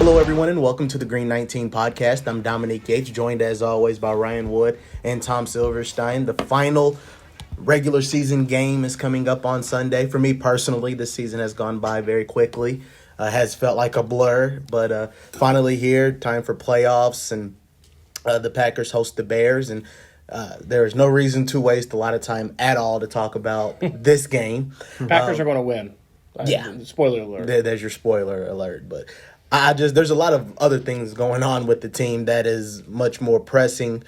Hello, everyone, and welcome to the Green 19 podcast. I'm Dominique Yates, joined as always by Ryan Wood and Tom Silverstein. The final regular season game is coming up on Sunday. For me personally, this season has gone by very quickly. Has felt like a blur, but finally here, time for playoffs, and the Packers host the Bears, and there is no reason to waste a lot of time at all to talk about this game. Packers are going to win. Yeah. Spoiler alert. There's your spoiler alert, but there's a lot of other things going on with the team that is much more pressing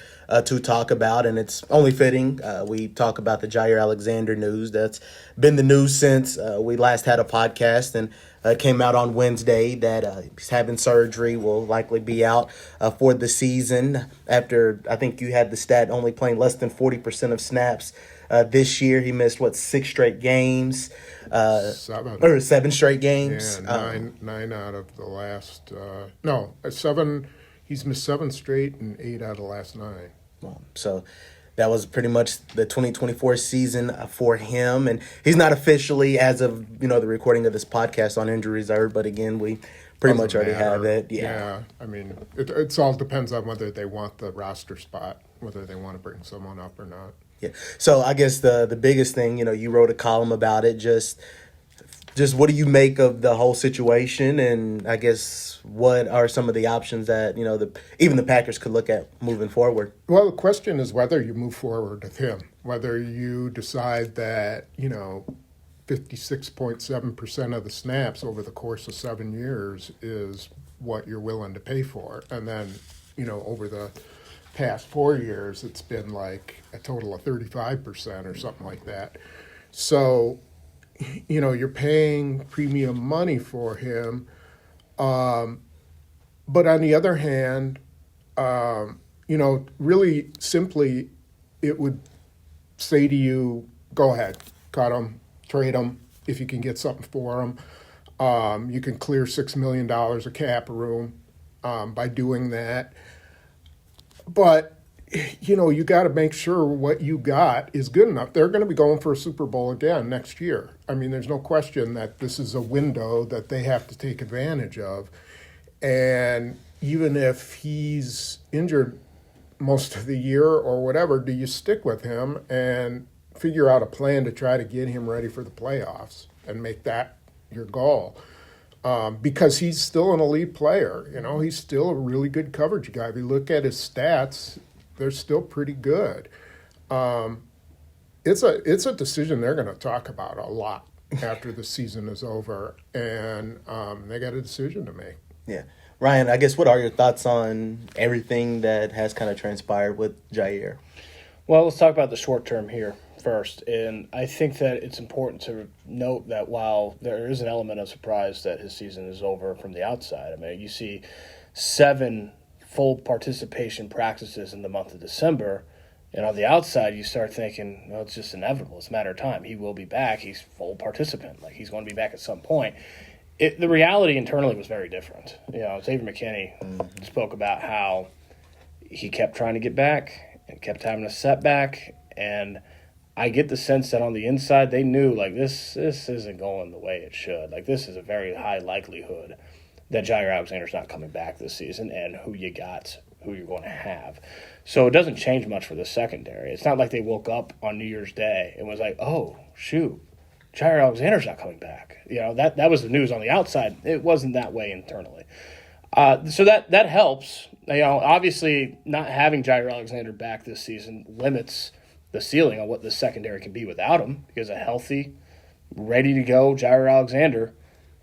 to talk about, and it's only fitting we talk about the Jaire Alexander news. That's been the news since we last had a podcast, and it came out on Wednesday that he's having surgery, will likely be out for the season after, I think you had the stat, only playing less than 40% of snaps this year. He missed, 6 straight games? Seven straight games. Yeah, nine out of the last. Seven. He's missed 7 straight and 8 out of the last 9. Well, so that was pretty much the 2024 season for him, and he's not officially, as of the recording of this podcast, on injury reserve. But again, we pretty much already have it. Yeah. I mean, it all depends on whether they want the roster spot, whether they want to bring someone up or not. Yeah. So I guess the biggest thing, you wrote a column about it. Just what do you make of the whole situation, and I guess what are some of the options that even the Packers could look at moving forward? Well, the question is whether you move forward with him, whether you decide that 56.7% of the snaps over the course of 7 years is what you're willing to pay for, and then over the past 4 years, it's been like a total of 35% or something like that. So, you're paying premium money for him. But on the other hand, really simply, it would say to you, go ahead, cut him, trade him if you can get something for him. You can clear $6 million of cap room by doing that. But, you got to make sure what you got is good enough. They're going to be going for a Super Bowl again next year. I mean, there's no question that this is a window that they have to take advantage of. And even if he's injured most of the year or whatever, do you stick with him and figure out a plan to try to get him ready for the playoffs and make that your goal? Because he's still an elite player. He's still a really good coverage guy. If you look at his stats, they're still pretty good. It's a decision they're going to talk about a lot after the season is over, and they got a decision to make. Yeah. Ryan, I guess what are your thoughts on everything that has kind of transpired with Jaire? Well, let's talk about the short term here first. And I think that it's important to note that while there is an element of surprise that his season is over from the outside, I mean, you see 7 full participation practices in the month of December, and on the outside you start thinking, well, it's just inevitable. It's a matter of time. He will be back. He's full participant. Like, he's going to be back at some point. The reality internally was very different. Xavier McKinney spoke about how he kept trying to get back and kept having a setback, and I get the sense that on the inside they knew, like, this isn't going the way it should. Like, this is a very high likelihood that Jaire Alexander's not coming back this season, and who you're going to have. So it doesn't change much for the secondary. It's not like they woke up on New Year's Day and was like, oh, shoot, Jaire Alexander's not coming back. That was the news on the outside. It wasn't that way internally. So that helps. Obviously not having Jaire Alexander back this season limits the ceiling on what the secondary can be without him, because a healthy, ready to go Jaire Alexander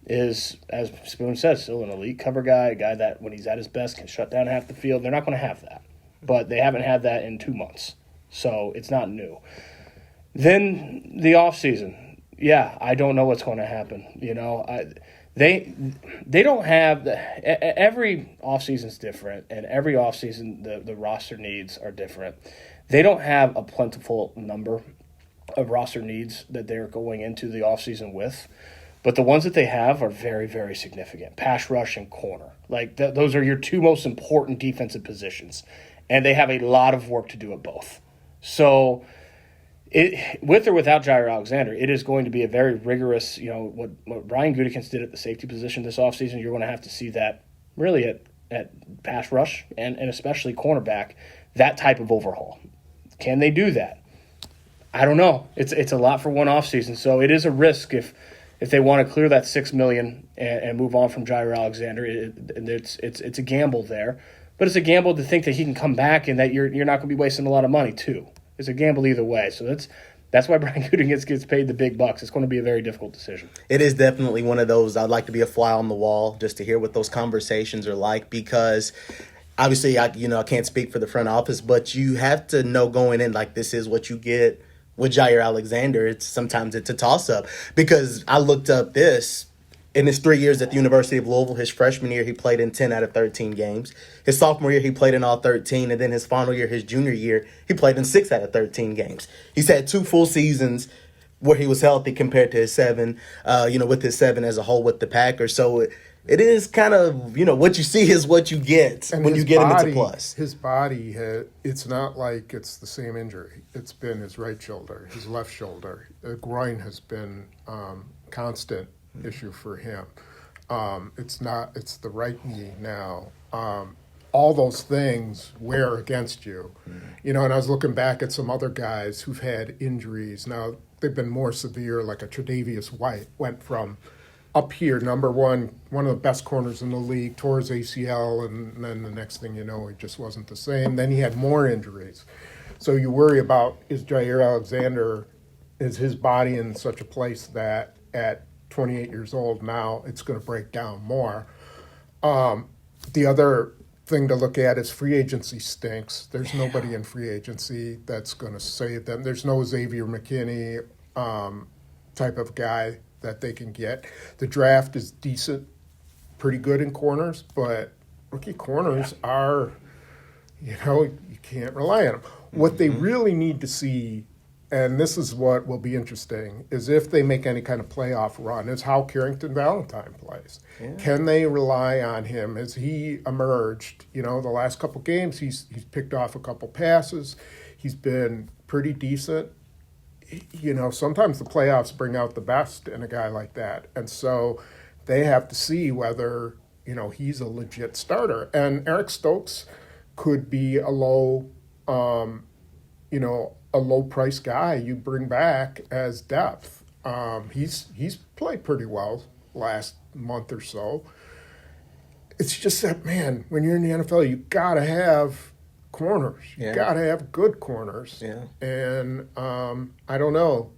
is, as Spoon says, still an elite cover guy, a guy that when he's at his best can shut down half the field. They're not going to have that, but they haven't had that in 2 months, so it's not new. Then the offseason, I don't know what's going to happen. They don't have every offseason's different, and every offseason the roster needs are different. They don't have a plentiful number of roster needs that they're going into the offseason with. But the ones that they have are very, very significant. Pass rush and corner. Like, those are your 2 most important defensive positions. And they have a lot of work to do at both. So, with or without Jaire Alexander, it is going to be a very rigorous, what Brian Gutekunst did at the safety position this offseason, you're going to have to see that really at pass rush and especially cornerback, that type of overhaul. Can they do that? I don't know. It's a lot for one offseason, so it is a risk if they want to clear that $6 million and move on from Jaire Alexander. It's a gamble there, but it's a gamble to think that he can come back and that you're not going to be wasting a lot of money too. It's a gamble either way. So that's why Brian Gutekunst gets paid the big bucks. It's going to be a very difficult decision. It is definitely one of those. I'd like to be a fly on the wall just to hear what those conversations are like, because obviously I can't speak for the front office, but you have to know going in, like, this is what you get with Jaire Alexander. Sometimes it's a toss-up, because I looked up this. In his 3 years at the University of Louisville, his freshman year, he played in 10 out of 13 games. His sophomore year, he played in all 13. And then his final year, his junior year, he played in 6 out of 13 games. He's had 2 full seasons where he was healthy compared to his 7, with his 7 as a whole with the Packers. So it is kind of, what you see is what you get when you get him into plus. His body, it's not like it's the same injury. It's been his right shoulder, his left shoulder. The groin has been constant issue for him. It's the right knee now. All those things wear against you. And I was looking back at some other guys who've had injuries. Now, they've been more severe, like a Tre'Davious White went from up here, number one of the best corners in the league, tore his ACL, and then the next thing you know, it just wasn't the same. Then he had more injuries. So you worry about, is Jaire Alexander, is his body in such a place that at 28 years old now, it's going to break down more. The other thing to look at is free agency stinks. There's nobody in free agency that's going to save them. There's no Xavier McKinney type of guy that they can get. The draft is decent, pretty good in corners, but rookie corners are, you can't rely on them. What they really need to see, and this is what will be interesting, is if they make any kind of playoff run, is how Carrington Valentine plays. Yeah. Can they rely on him? Has he emerged? The last couple games, he's picked off a couple passes. He's been pretty decent. Sometimes the playoffs bring out the best in a guy like that. And so they have to see whether, he's a legit starter. And Eric Stokes could be a low price guy you bring back as depth. He's played pretty well last month or so. It's just that, man, when you're in the NFL, you got to have corners. You got to have good corners. Yeah. And I don't know.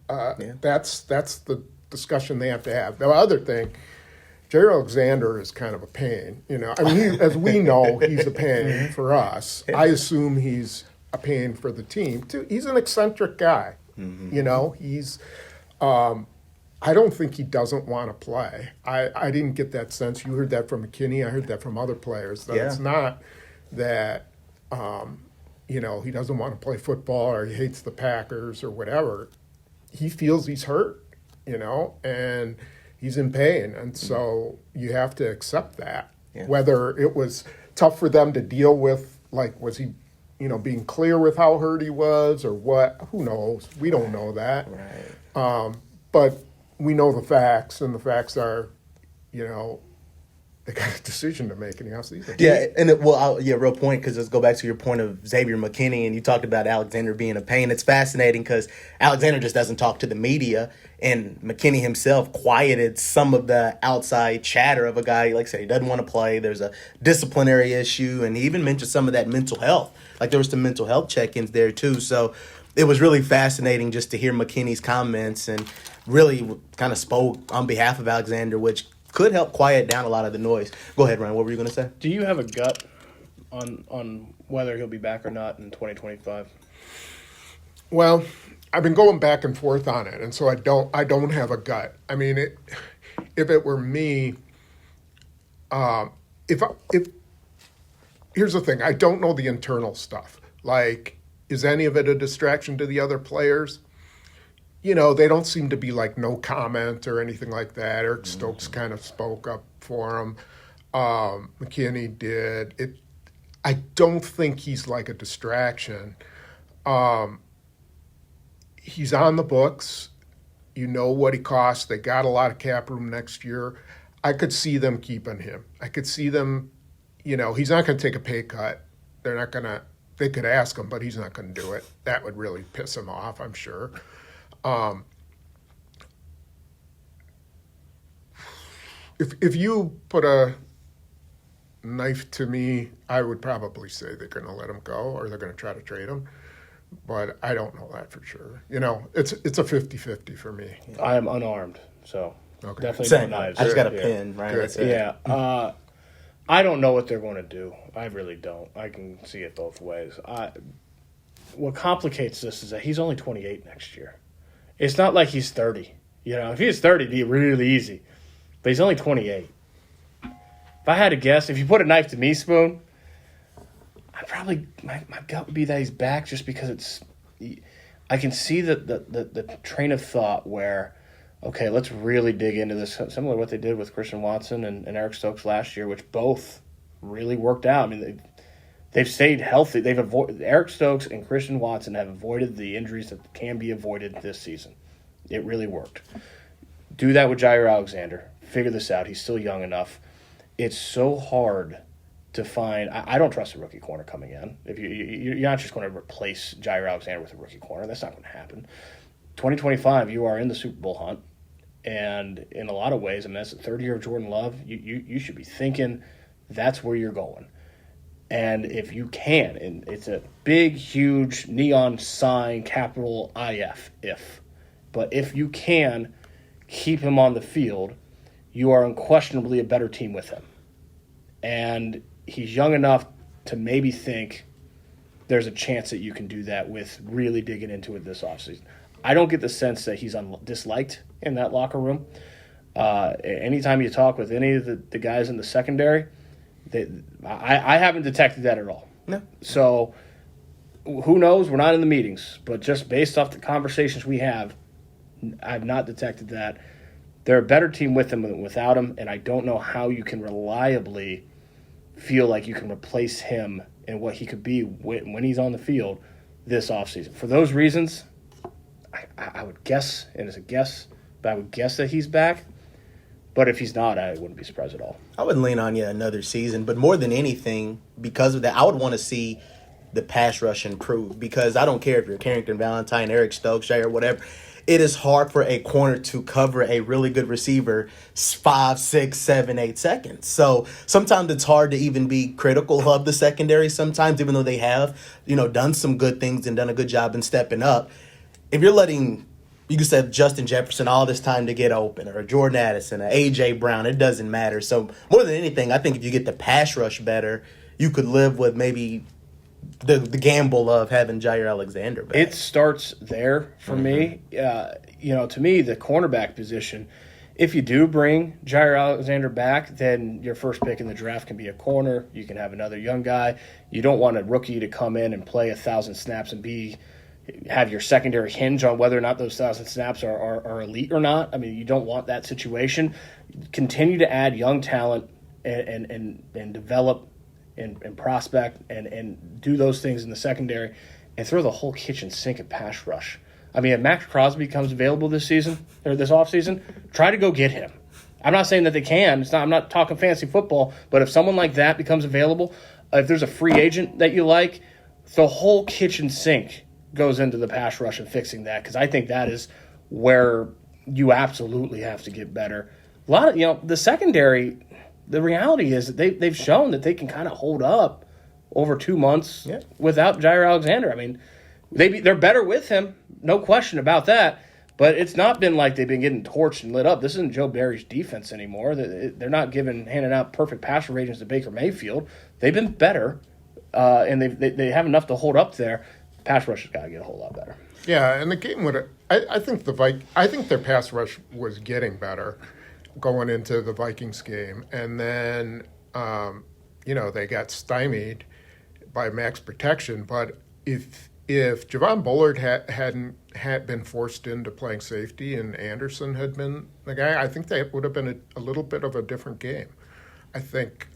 That's the discussion they have to have. The other thing, Jaire Alexander is kind of a pain. As we know, he's a pain for us. Yeah. I assume he's a pain for the team too. He's an eccentric guy. He's I don't think he doesn't want to play. I didn't get that sense. You heard that from McKinney. I heard that from other players. That it's not that he doesn't want to play football or he hates the Packers or whatever. He feels he's hurt, and he's in pain, and so you have to accept that. Yeah. Whether it was tough for them to deal with, like, was he being clear with how hurt he was or what, who knows? We don't know that. Right. But we know the facts, and the facts are, they got a decision to make in the offseason. Yeah, and real point, because let's go back to your point of Xavier McKinney, and you talked about Alexander being a pain. It's fascinating because Alexander just doesn't talk to the media, and McKinney himself quieted some of the outside chatter of a guy, like I said, he doesn't want to play. There's a disciplinary issue, and he even mentioned some of that mental health. Like, there was some mental health check-ins there, too. So it was really fascinating just to hear McKinney's comments and really kind of spoke on behalf of Alexander, which could help quiet down a lot of the noise. Go ahead, Ryan. What were you going to say? Do you have a gut on whether he'll be back or not in 2025? Well, I've been going back and forth on it, and so I don't have a gut. I mean, if it were me, here's the thing, I don't know the internal stuff. Like, is any of it a distraction to the other players? They don't seem to be like no comment or anything like that. Eric Stokes kind of spoke up for him. McKinney did. I don't think he's like a distraction. He's on the books. You know what he costs. They got a lot of cap room next year. I could see them keeping him. I could see them, he's not going to take a pay cut. They're not going to, they could ask him, but he's not going to do it. That would really piss him off, I'm sure. If you put a knife to me, I would probably say they're going to let him go or they're going to try to trade him. But I don't know that for sure. It's a 50-50 for me. I am unarmed, so definitely Same. no knives. I just got a Yeah. pin, right? Good. That's it. Yeah. I don't know what they're going to do. I really don't. I can see it both ways. What complicates this is that he's only 28 next year. It's not like he's 30. If he was 30, it'd be really easy. But he's only 28. If I had to guess, if you put a knife to me, Spoon, I'd probably my gut would be that he's back just because I can see the train of thought where, okay, let's really dig into this, similar to what they did with Christian Watson and Eric Stokes last year, which both really worked out. I mean, they've stayed healthy. Eric Stokes and Christian Watson have avoided the injuries that can be avoided this season. It really worked. Do that with Jaire Alexander. Figure this out. He's still young enough. It's so hard to find. I don't trust a rookie corner coming in. If you're not just going to replace Jaire Alexander with a rookie corner, that's not going to happen. 2025, you are in the Super Bowl hunt, and in a lot of ways, I mean, that's the third year of Jordan Love. You should be thinking that's where you're going. And if you can, and it's a big, huge neon sign, capital IF, but if you can keep him on the field, you are unquestionably a better team with him. And he's young enough to maybe think there's a chance that you can do that with really digging into it this offseason. I don't get the sense that he's disliked in that locker room. Anytime you talk with any of the guys in the secondary, I haven't detected that at all. No. So who knows? We're not in the meetings. But just based off the conversations we have, I've not detected that. They're a better team with him than without him, and I don't know how you can reliably feel like you can replace him and what he could be when he's on the field this offseason. For those reasons, I would guess, and it's a guess, but I would guess that he's back. But if he's not, I wouldn't be surprised at all. I would lean on another season, but more than anything, because of that, I would want to see the pass rush improve, because I don't care if you're Carrington Valentine, Eric Stokes, Jaire, whatever. It is hard for a corner to cover a really good receiver 5, 6, 7, 8 seconds. So sometimes it's hard to even be critical of the secondary sometimes, even though they have, done some good things and done a good job in stepping up. If you're letting, you can say Justin Jefferson all this time to get open, or Jordan Addison, or A.J. Brown, it doesn't matter. So more than anything, I think if you get the pass rush better, you could live with maybe the gamble of having Jaire Alexander back. It starts there for me. To me, the cornerback position, if you do bring Jaire Alexander back, then your first pick in the draft can be a corner. You can have another young guy. You don't want a rookie to come in and play 1,000 snaps and have your secondary hinge on whether or not those 1,000 snaps are elite or not. I mean, you don't want that situation. Continue to add young talent and develop and prospect and do those things in the secondary and throw the whole kitchen sink at pass rush. I mean, if Max Crosby comes available this season or this offseason, try to go get him. I'm not saying that they can. I'm not talking fancy football, but if someone like that becomes available, if there's a free agent that you like, the whole kitchen sink goes into the pass rush and fixing that, because I think that is where you absolutely have to get better. A lot of, the secondary, the reality is that they've shown that they can kind of hold up over 2 months without Jaire Alexander. I mean, they're better with him, no question about that. But it's not been like they've been getting torched and lit up. This isn't Joe Barry's defense anymore. They're not handing out perfect passer ratings to Baker Mayfield. They've been better, and they have enough to hold up there. Pass rush has got to get a whole lot better. Yeah, and the game would. I think their pass rush was getting better going into the Vikings game, and then they got stymied by max protection. But if Javon Bullard had been forced into playing safety and Anderson had been the guy, I think that would have been a little bit of a different game. I think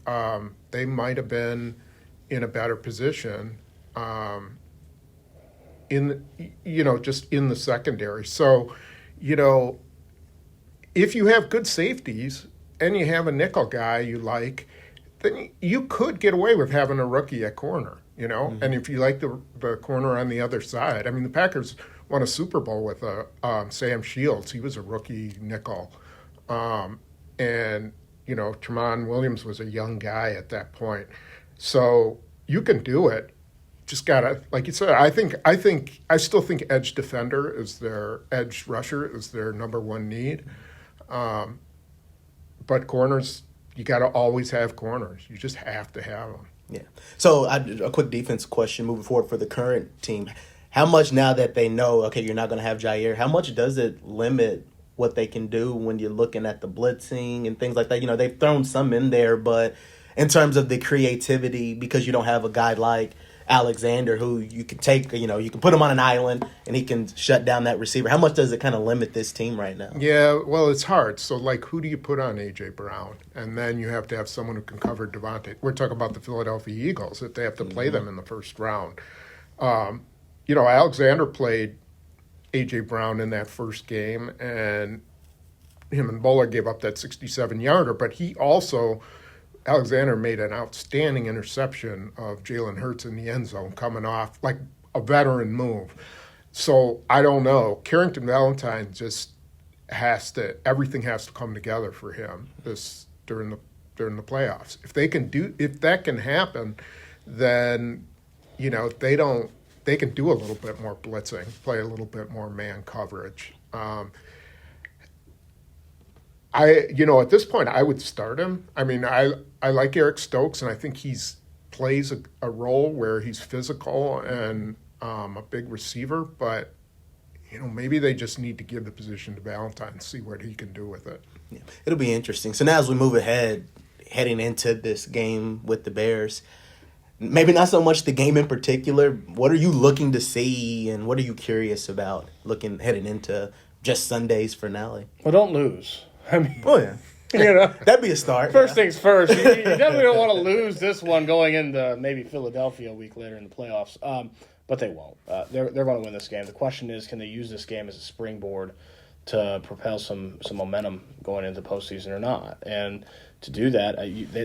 they might have been in a better position. Just in the secondary. So, if you have good safeties, and you have a nickel guy you like, then you could get away with having a rookie at corner, And if you like the corner on the other side, I mean, the Packers won a Super Bowl with Sam Shields. He was a rookie nickel. And Tremont Williams was a young guy at that point. So you can do it. Just gotta, like you said, I still think edge defender is their edge rusher is their number one need. But corners, you got to always have corners. You just have to have them. Yeah. So a quick defense question moving forward for the current team. How much now that they know, okay, you're not going to have Jaire, how much does it limit what they can do when you're looking at the blitzing and things like that? They've thrown some in there, but in terms of the creativity, because you don't have a guy like Alexander who you can take, you can put him on an island and he can shut down that receiver. How much does it kind of limit this team right now? Yeah, well, it's hard. So, who do you put on A.J. Brown? And then you have to have someone who can cover Devontae. We're talking about the Philadelphia Eagles, that they have to play them in the first round. Alexander played A.J. Brown in that first game, and him and Buller gave up that 67-yarder, but Alexander made an outstanding interception of Jalen Hurts in the end zone coming off, like a veteran move. So I don't know. Carrington Valentine just everything has to come together for him during the playoffs. If that can happen, then they can do a little bit more blitzing, play a little bit more man coverage. At this point, I would start him. I mean, I like Eric Stokes, and I think plays a role where he's physical and a big receiver. But maybe they just need to give the position to Valentine and see what he can do with it. Yeah. It'll be interesting. So now as we move ahead, heading into this game with the Bears, maybe not so much the game in particular. What are you looking to see, and what are you curious about heading into just Sunday's finale? Well, don't lose. I mean, oh yeah, that'd be a start. First things first. You definitely don't want to lose this one going into maybe Philadelphia a week later in the playoffs. But they won't. They're going to win this game. The question is, can they use this game as a springboard to propel some momentum going into the postseason or not? And to do that,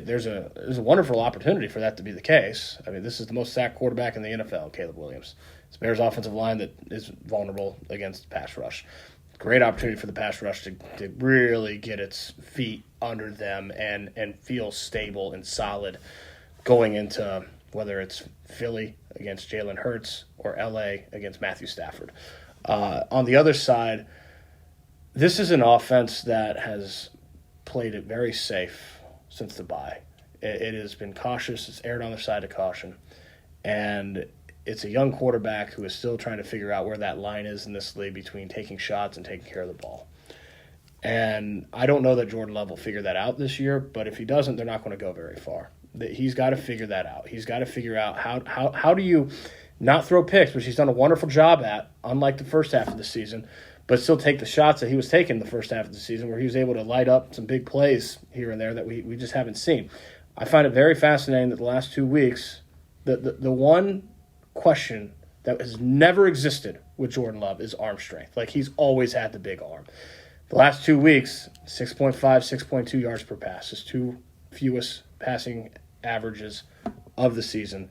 there's a wonderful opportunity for that to be the case. I mean, this is the most sacked quarterback in the NFL, Caleb Williams. It's Bears offensive line that is vulnerable against pass rush. Great opportunity for the pass rush to really get its feet under them and feel stable and solid going into whether it's Philly against Jalen Hurts or L.A. against Matthew Stafford. On the other side, this is an offense that has played it very safe since the bye. It has been cautious. It's erred on the side of caution. And it's a young quarterback who is still trying to figure out where that line is in this league between taking shots and taking care of the ball. And I don't know that Jordan Love will figure that out this year, but if he doesn't, they're not going to go very far. He's got to figure that out. He's got to figure out how do you not throw picks, which he's done a wonderful job at, unlike the first half of the season, but still take the shots that he was taking the first half of the season where he was able to light up some big plays here and there that we just haven't seen. I find it very fascinating that the last 2 weeks, the one question that has never existed with Jordan Love is arm strength. Like, he's always had the big arm. The last 2 weeks, 6.5, 6.2 yards per pass, his two fewest passing averages of the season.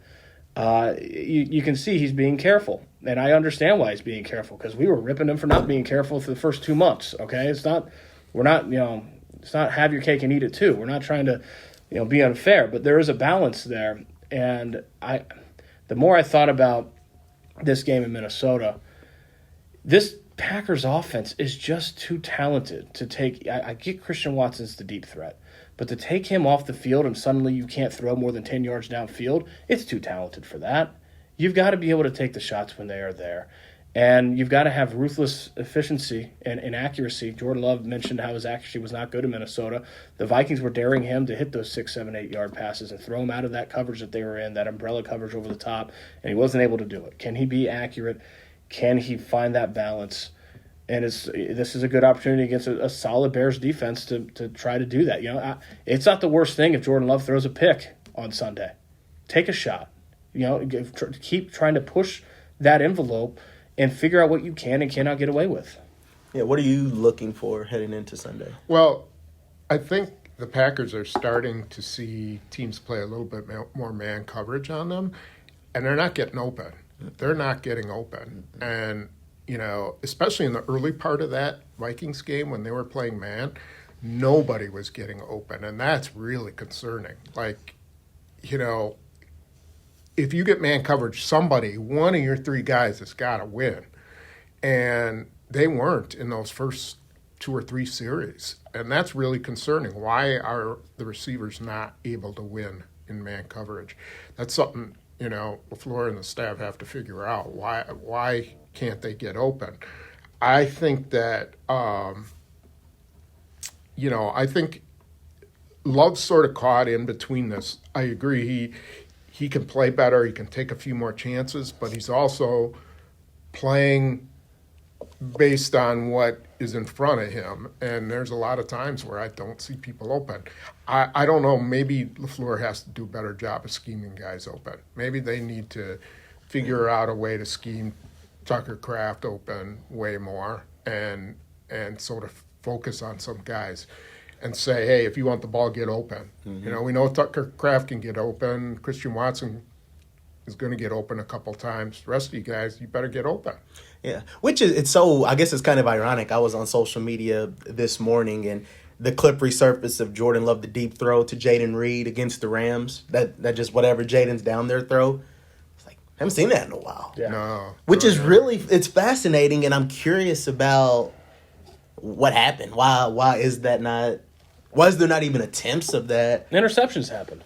You can see he's being careful, and I understand why he's being careful, because we were ripping him for not being careful for the first 2 months. Okay, it's not have your cake and eat it too. We're not trying to be unfair, but there is a balance there, and the more I thought about this game in Minnesota, this Packers offense is just too talented to take. I get Christian Watson's the deep threat, but to take him off the field and suddenly you can't throw more than 10 yards downfield, it's too talented for that. You've got to be able to take the shots when they are there. And you've got to have ruthless efficiency and accuracy. Jordan Love mentioned how his accuracy was not good in Minnesota. The Vikings were daring him to hit those 6, 7, 8-yard passes and throw him out of that coverage that they were in, that umbrella coverage over the top, and he wasn't able to do it. Can he be accurate? Can he find that balance? And this is a good opportunity against a solid Bears defense to try to do that. It's not the worst thing if Jordan Love throws a pick on Sunday. Take a shot. Keep trying to push that envelope and figure out what you can and cannot get away with. Yeah, what are you looking for heading into Sunday? Well, I think the Packers are starting to see teams play a little bit more man coverage on them, and they're not getting open. They're not getting open. And, especially in the early part of that Vikings game when they were playing man, nobody was getting open, and that's really concerning. Like, if you get man coverage, one of your three guys has got to win. And they weren't in those first 2 or 3 series. And that's really concerning. Why are the receivers not able to win in man coverage? That's something, LaFleur and the staff have to figure out. Why can't they get open? I think that, I think Love's sort of caught in between this. I agree. He can play better. He can take a few more chances, but he's also playing based on what is in front of him. And there's a lot of times where I don't see people open. I don't know. Maybe LaFleur has to do a better job of scheming guys open. Maybe they need to figure out a way to scheme Tucker Kraft open way more and sort of focus on some guys and say, hey, if you want the ball, get open. We know Tucker Kraft can get open. Christian Watson is going to get open a couple times. The rest of you guys, you better get open. Yeah, which is, I guess it's kind of ironic. I was on social media this morning, and the clip resurfaced of Jordan Love, the deep throw to Jaden Reed against the Rams. That just whatever Jaden's down there throw. It's like, I haven't seen that in a while. Yeah. No. Which is really, it's fascinating, and I'm curious about what happened. Why is there not even attempts of that? Interceptions happened.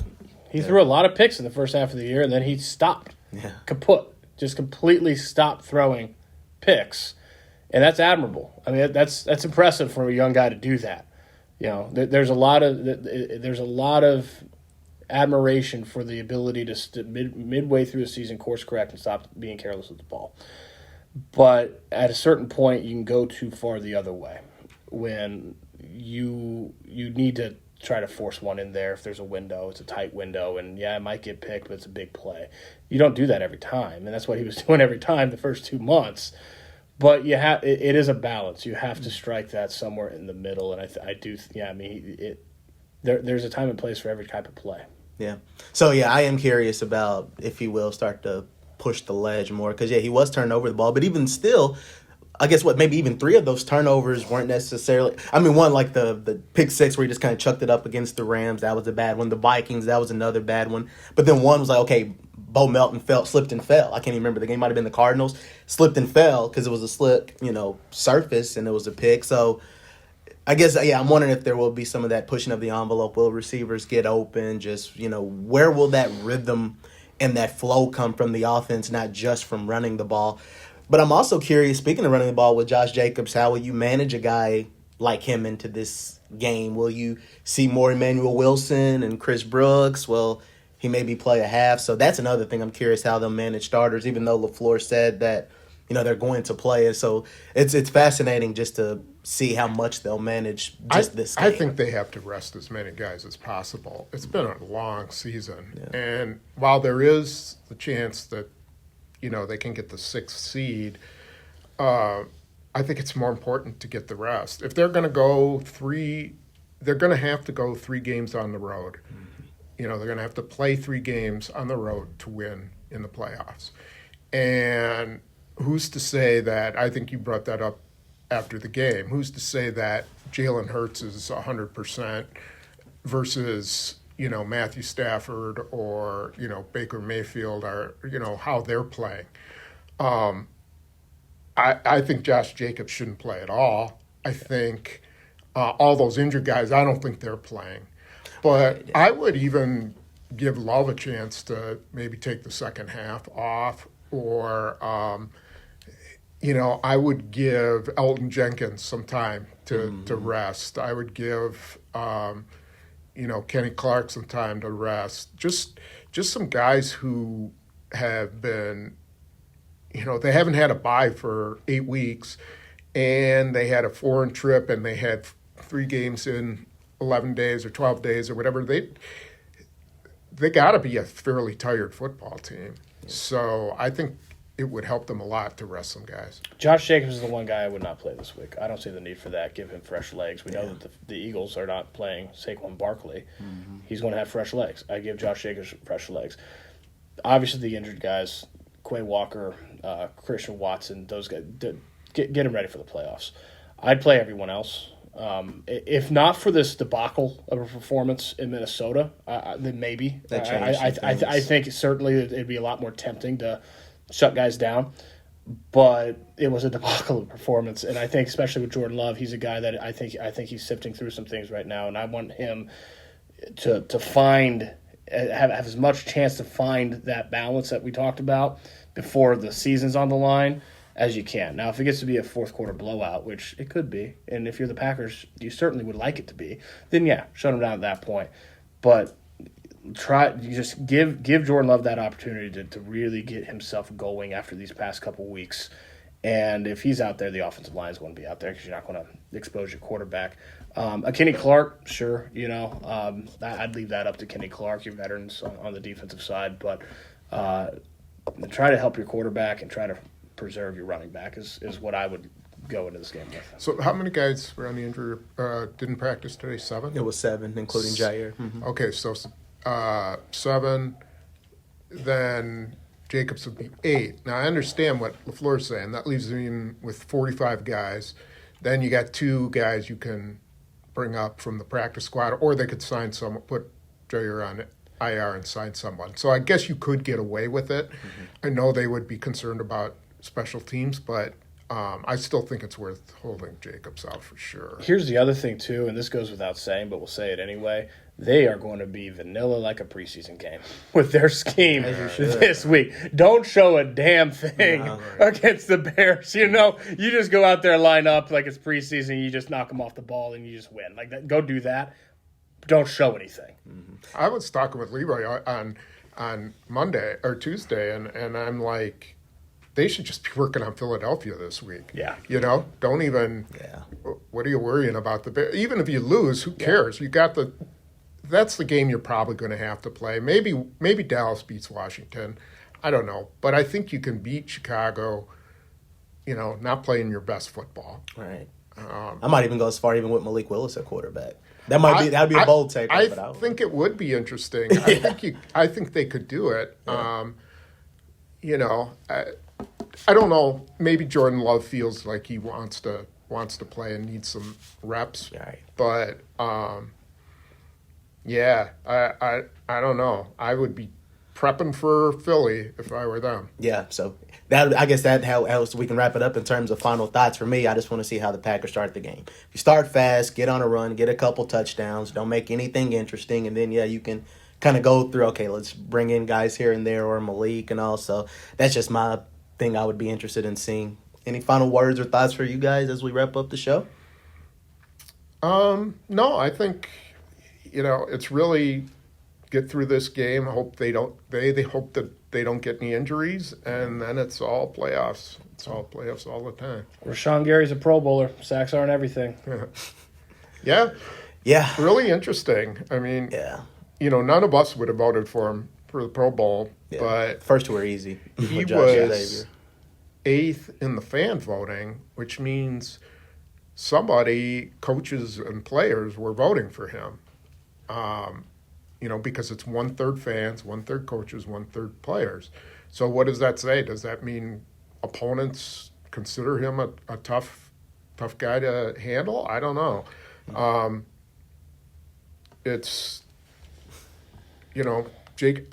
He threw a lot of picks in the first half of the year, and then he stopped. Yeah. Kaput. Just completely stopped throwing picks. And that's admirable. I mean, that's impressive for a young guy to do that. There's a lot of admiration for the ability to midway through the season course correct and stop being careless with the ball. But at a certain point, you can go too far the other way when you need to try to force one in there if there's a window. It's a tight window, and it might get picked, but it's a big play. You don't do that every time, and that's what he was doing every time the first 2 months. But it is a balance. You have to strike that somewhere in the middle, and there's a time and place for every type of play. Yeah. So, I am curious about if he will start to push the ledge more because, he was turning over the ball. But even still, I guess maybe even 3 of those turnovers weren't necessarily – I mean, one, like the pick six where he just kind of chucked it up against the Rams. That was a bad one. The Vikings, that was another bad one. But then one was like, okay, Bo Melton slipped and fell. I can't even remember. The game might have been the Cardinals. Slipped and fell because it was a slick, surface, and it was a pick. So I guess, I'm wondering if there will be some of that pushing of the envelope. Will receivers get open? Just, where will that rhythm and that flow come from the offense, not just from running the ball? But I'm also curious, speaking of running the ball with Josh Jacobs, how will you manage a guy like him into this game? Will you see more Emmanuel Wilson and Chris Brooks? Will he maybe play a half? So that's another thing I'm curious how they'll manage starters, even though LaFleur said that, they're going to play it. So it's fascinating just to see how much they'll manage this game. I think they have to rest as many guys as possible. It's been a long season. Yeah. And while there is the chance that, they can get the 6th seed, I think it's more important to get the rest. If they're going to go 3, they're going to have to go 3 games on the road. Mm-hmm. They're going to have to play 3 games on the road to win in the playoffs. And who's to say that, I think you brought that up after the game, who's to say that Jalen Hurts is 100% versus, Matthew Stafford or, Baker Mayfield are, how they're playing. I think Josh Jacobs shouldn't play at all. I think all those injured guys, I don't think they're playing. But I would even give Love a chance to maybe take the second half off or, I would give Elton Jenkins some time to rest. I would give, Kenny Clark some time to rest. Just some guys who have been, they haven't had a bye for 8 weeks, and they had a foreign trip, and they had 3 games in 11 days or 12 days or whatever. They got to be a fairly tired football team. So I think it would help them a lot to rest some guys. Josh Jacobs is the one guy I would not play this week. I don't see the need for that. Give him fresh legs. We know that the Eagles are not playing Saquon Barkley. Mm-hmm. He's going to have fresh legs. I give Josh Jacobs fresh legs. Obviously, the injured guys, Quay Walker, Christian Watson, those guys, get them ready for the playoffs. I'd play everyone else. If not for this debacle of a performance in Minnesota, then maybe. I think certainly it'd be a lot more tempting to shut guys down. But it was a debacle of performance, and I think especially with Jordan Love, he's a guy that I think he's sifting through some things right now, and I want him to find have as much chance to find that balance that we talked about before the season's on the line as you can. Now, if it gets to be a fourth quarter blowout, which it could be, and if you're the Packers, you certainly would like it to be, then yeah, shut him down at that point. But just give Jordan Love that opportunity to really get himself going after these past couple weeks. And if he's out there, the offensive line is going to be out there because you're not going to expose your quarterback. Kenny Clark, sure, I'd leave that up to Kenny Clark, your veterans on the defensive side. But try to help your quarterback and try to preserve your running back is what I would go into this game with. So how many guys were on the injury didn't practice today? 7? It was 7, including Jaire. Mm-hmm. Okay, so 7, then Jacobs would be 8. Now, I understand what LaFleur's saying. That leaves him with 45 guys. Then you got 2 guys you can bring up from the practice squad, or they could sign someone, put Jaire on IR and sign someone. So I guess you could get away with it. Mm-hmm. I know they would be concerned about special teams, but I still think it's worth holding Jacobs out for sure. Here's the other thing, too, and this goes without saying, but we'll say it anyway. They are going to be vanilla like a preseason game with their scheme this week. Don't show a damn thing against the Bears. You just go out there, line up like it's preseason, you just knock them off the ball, and you just win. Like that, go do that. Don't show anything. Mm-hmm. I was talking with Leroy on Monday or Tuesday, and I'm like, they should just be working on Philadelphia this week. Yeah. Don't even. Yeah. What are you worrying about the Bears? Even if you lose, who cares? You got that's the game you're probably going to have to play. Maybe Dallas beats Washington. I don't know. But I think you can beat Chicago, not playing your best football. Right. I might even go as far even with Malik Willis at quarterback. That'd be a bold take. I think it would be interesting. I think they could do it. Yeah. I don't know. Maybe Jordan Love feels like he wants to play and needs some reps. Right. But I don't know. I would be prepping for Philly if I were them. Yeah. So I guess that how else we can wrap it up in terms of final thoughts. For me, I just want to see how the Packers start the game. If you start fast, get on a run, get a couple touchdowns, don't make anything interesting, and then you can kind of go through. Okay, let's bring in guys here and there or Malik and all. So that's just my thing I would be interested in seeing. Any final words or thoughts for you guys as we wrap up the show? No, I think it's really get through this game. I hope they don't. They hope that they don't get any injuries, and then it's all playoffs. It's all playoffs all the time. Rashawn Gary's a Pro Bowler. Sacks aren't everything. Yeah. Really interesting. I mean, none of us would have voted for him for the Pro Bowl, but first 2 were easy. He was 8th in the fan voting, which means somebody, coaches and players, were voting for him. Because it's 1/3 fans, 1/3 coaches, 1/3 players. So what does that say? Does that mean opponents consider him a tough guy to handle? I don't know. It's Jacobs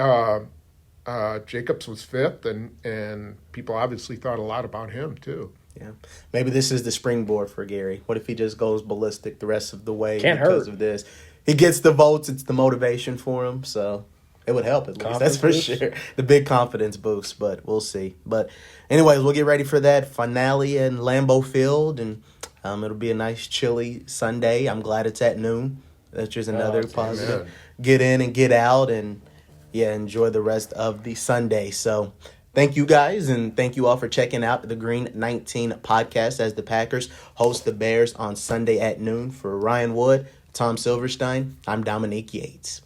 was 5th, and people obviously thought a lot about him too. Yeah, maybe this is the springboard for Gary. What if he just goes ballistic the rest of the way of this? He gets the votes. It's the motivation for him, so it would help at least. That's for sure. The big confidence boost, but we'll see. But anyways, we'll get ready for that finale in Lambeau Field, and it'll be a nice chilly Sunday. I'm glad it's at noon. That's just another positive. Amen. Get in and get out, and enjoy the rest of the Sunday. So thank you guys, and thank you all for checking out the Green 19 podcast as the Packers host the Bears on Sunday at noon. For Ryan Wood, Tom Silverstein, I'm Dominique Yates.